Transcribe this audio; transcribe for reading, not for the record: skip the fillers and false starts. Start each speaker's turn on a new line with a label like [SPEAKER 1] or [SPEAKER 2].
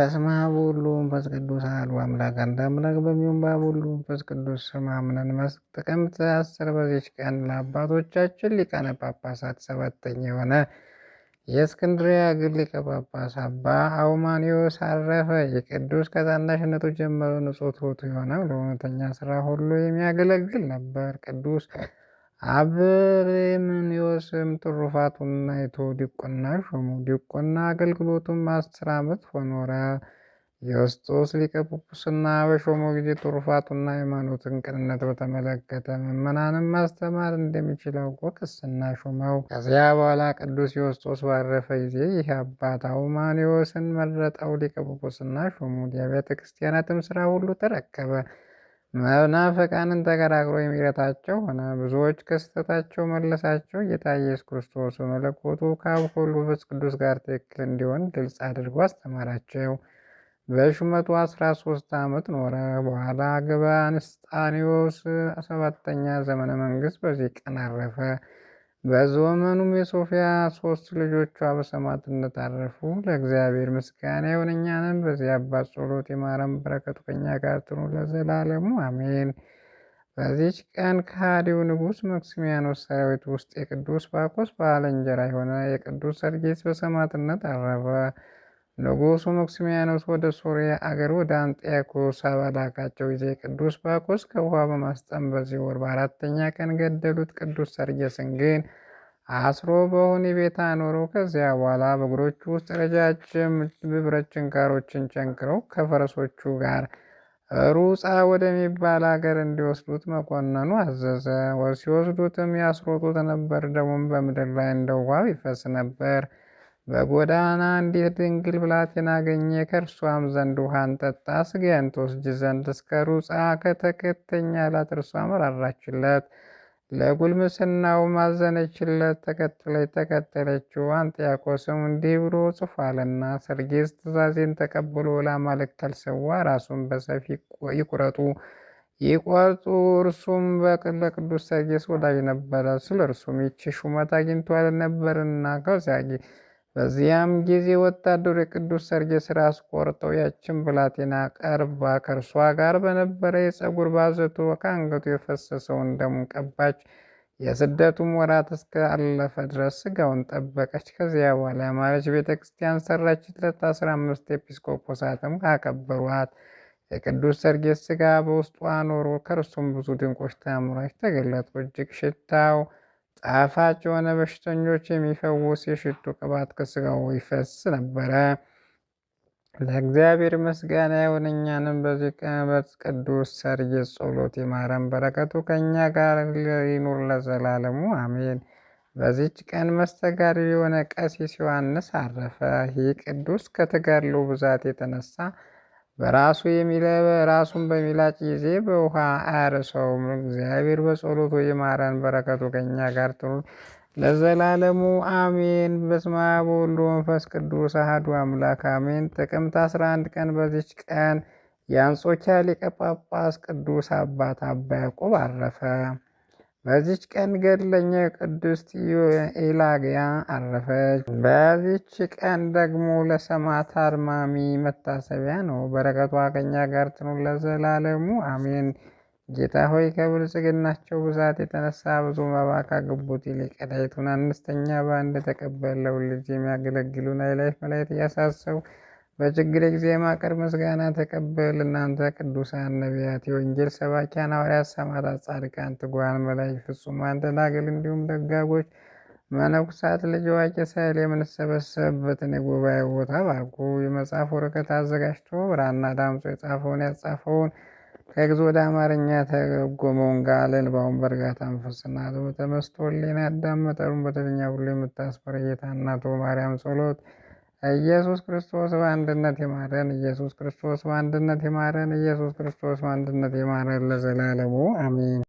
[SPEAKER 1] በስመ አብ ወወልድ ወመንፈስ ቅዱስ አሐዱ አምላክ አንድ አምላክ በሚሆን በአብ ወልድ መንፈስ ቅዱስ ስም አምነን ጥቅምት 10 በዚች ቀን ለአባቶቻችን ሊቃነ ጳጳሳት ሰባተኛ የሆነ የእስክንድርያ አገር ሊቀ ጳጳስ አባ አውማኒዮስ አረፈ። የቅዱስ ከታናሽነቱ ጀምሮ ንጹሕ ትሑት የሆነ ለእውነተኛ ሥራ ሁሉ የሚያገለግል ነበር። ቅዱስ አብሬምንዮስም ትሩፋቱን አይቶ ዲቁና ሾሙ። ዲቁና አገልግሎቱም 10 ዓመት ኖረ። የውስጦስ ሊቀ ጵጵስና በሾመው ጊዜ ትሩፋቱና ሃይማኖትን ቅንነት በተመለከተ ምዕመናንን ማስተማር እንደሚችል አውቆ ቅስና ሾመው። ከዚያ በኋላ ቅዱስ ዮስጦስ ባረፈ ጊዜ ይህ አባት አውማኒዮስን መረጠው፣ ሊቀ ጵጵስና ሾሙት። የቤተ ክርስቲያናትም ስራ ሁሉ ተረከበ። መናፍቃንን ተከራክሮ የሚረታቸው ሆነ። ብዙዎች ከስህተታቸው መለሳቸው። ጌታ ኢየሱስ ክርስቶስ በመለኮቱ ከአብ ከወልድ ከመንፈስ ቅዱስ ጋር ትክክል እንዲሆን ግልጽ አድርጎ አስተማራቸው። በሹመቱ 13 ዓመት ኖረ። በኋላ ግብረ አንስጣኒዮስ 7ኛ ዘመነ መንግስት በዚህ ቀን አረፈ። በዘመኑም የሶፊያ 3 ልጆቿ በሰማዕትነት አረፉ። ለእግዚአብሔር ምስጋና ይሁን፣ እኛንም በዚህ አባት ጸሎት ይማረን፣ በረከቱ ከእኛ ጋር ትኑር ለዘላለሙ አሜን። በዚች ቀን ከሃዲው ንጉሥ መክስሚያኖስ ሰራዊት ውስጥ የቅዱስ ባኮስ ባልንጀራ የሆነ የቅዱስ ሰርጌስ በሰማዕትነት አረፈ። ንጉሡ መክስሚያኖስ ወደ ሶርያ አገር ወደ አንጢያኮስ ባላካቸው ጊዜ ቅዱስ ባኮስ ከውሃ በማስጠም በዚህ ወር በ4ኛ ቀን ገደሉት። ቅዱስ ሰርጌስን ግን አስሮ በወህኒ ቤት አኖረው። ከዚያ በኋላ በእግሮቹ ውስጥ ረጃጅም ብረት ችንካሮችን ቸንክረው ከፈረሶቹ ጋር ሩጻ ወደሚባል አገር እንዲወስዱት መኮንኑ አዘዘ። ሲወስዱትም ያስሮጡት ነበር። ደሙም በምድር ላይ እንደ ውሃ ይፈስ ነበር። በጎዳና አንዲት ድንግል ብላቴና አገኘ። ከእርሷም ዘንድ ውሃን ጠጣ፣ ሥጋዬን ትወስጂ ዘንድ እስከ ሩጻ ከተከተኝ አላት። እርሷም ራራችለት፣ ለጉልምስናውም አዘነችለት። ተከተለችው። አንጢያኮስም እንዲህ ብሎ ጽፏልና፣ ሰርጌስ ትእዛዜን ተቀብሎ ለአማልክት ካልሠዋ ራሱን በሰይፍ ይቆርጡ። እርሱም ለቅዱስ ሰርጌስ ወዳጅ ነበረ። ስለ እርሱም ይህች ሹመት አግኝቷል ነበርና። በዚያም ጊዜ ወታደሩ የቅዱስ ሰርጌስ ራስ ቆርጠው ያችን ብላቴና ቀርባ ከእርሷ ጋር በነበረ የፀጉር ባዘቶ ከአንገቱ የፈሰሰውን ደሙን ቀባች። የስደቱም ወራት እስከ አለፈ ድረስ ሥጋውን ጠበቀች። ከዚያ በኋላ ያማረች ቤተ ክርስቲያን ሰራችለት። 15 ኤጲስቆጶሳትም አከበሯት። የቅዱስ ሰርጌስ ሥጋ በውስጧ ኖሮ ከእርሱም ብዙ ድንቆች ተአምራት ተገለጡ። እጅግ ሽታው ጣፋጭ የሆነ በሽተኞች የሚፈውስ የሽቱ ቅባት ከሥጋው ይፈስ ነበረ። ለእግዚአብሔር ምስጋና ይሁን፣ እኛንም በዚህ ቀን ቅዱስ ሰርጌስ ጸሎት ይማረን፣ በረከቱ ከእኛ ጋር ይኑር ለዘላለሙ አሜን። በዚች ቀን መስተጋድል የሆነ ቀሲስ ዮሐንስ አረፈ። ይህ ቅዱስ ከተጋድሎ ብዛት የተነሳ ራሱን በሚላጭ ጊዜ በውሃ አያርሰውም። እግዚአብሔር በጸሎቱ ይማረን፣ በረከቱ ከእኛ ጋር ትኑር ለዘላለሙ አሜን። በስመ አብ ወወልድ ወመንፈስ ቅዱስ አሐዱ አምላክ አሜን። ጥቅምት 11 ቀን በዚች ቀን የአንጾኪያ ሊቀ ጳጳስ ቅዱስ አባት አባ ያዕቆብ አረፈ። በዚች ቀን ገድለኛ ቅድስት ኢላግያ አረፈች። በዚች ቀን ደግሞ ለሰማዕት አርማሚ መታሰቢያ ነው። በረከቷ ከእኛ ጋር ትኑር ለዘላለሙ አሜን። ጌታ ሆይ ከብልጽግናቸው ብዛት የተነሳ ብዙ መባ ካገቡት ይልቅ የዳይቱን አነስተኛ በአንድ ተቀበለው ልጅ የሚያገለግሉን አእላፍ መላእክት እያሳሰቡ በችግር ጊዜ የማቀርብ ምስጋና ተቀበል። እናንተ ቅዱሳን ነቢያት፣ የወንጌል ሰባኪያን ሐዋርያት፣ ሰማዕታት፣ ጻድቃን፣ ትጉሃን መላእክት፣ ፍጹማን ደናግል እንዲሁም ደጋጎች መነኩሳት ልጅ አዋቂ ሳይል የምንሰበሰብበትን የጉባኤ ቦታ ባርኩ። የመጽሐፍ ወረቀት አዘጋጅቶ ብራና ዳምጾ የጻፈውን ያጻፈውን ከግዕዝ ወደ አማርኛ የተረጎመውን ቃል ንባቡን በእርጋታ መንፈስና በተመስጦ ሕሊና ያዳመጠውን በትግርኛ ሁሉ የምታስፈር ጌታ እናቱ ማርያም ጸሎት ኢየሱስ ክርስቶስ በአንድነት ይማረን። ኢየሱስ ክርስቶስ በአንድነት ይማረን። ኢየሱስ ክርስቶስ በአንድነት ይማረን ለዘላለሙ አሜን።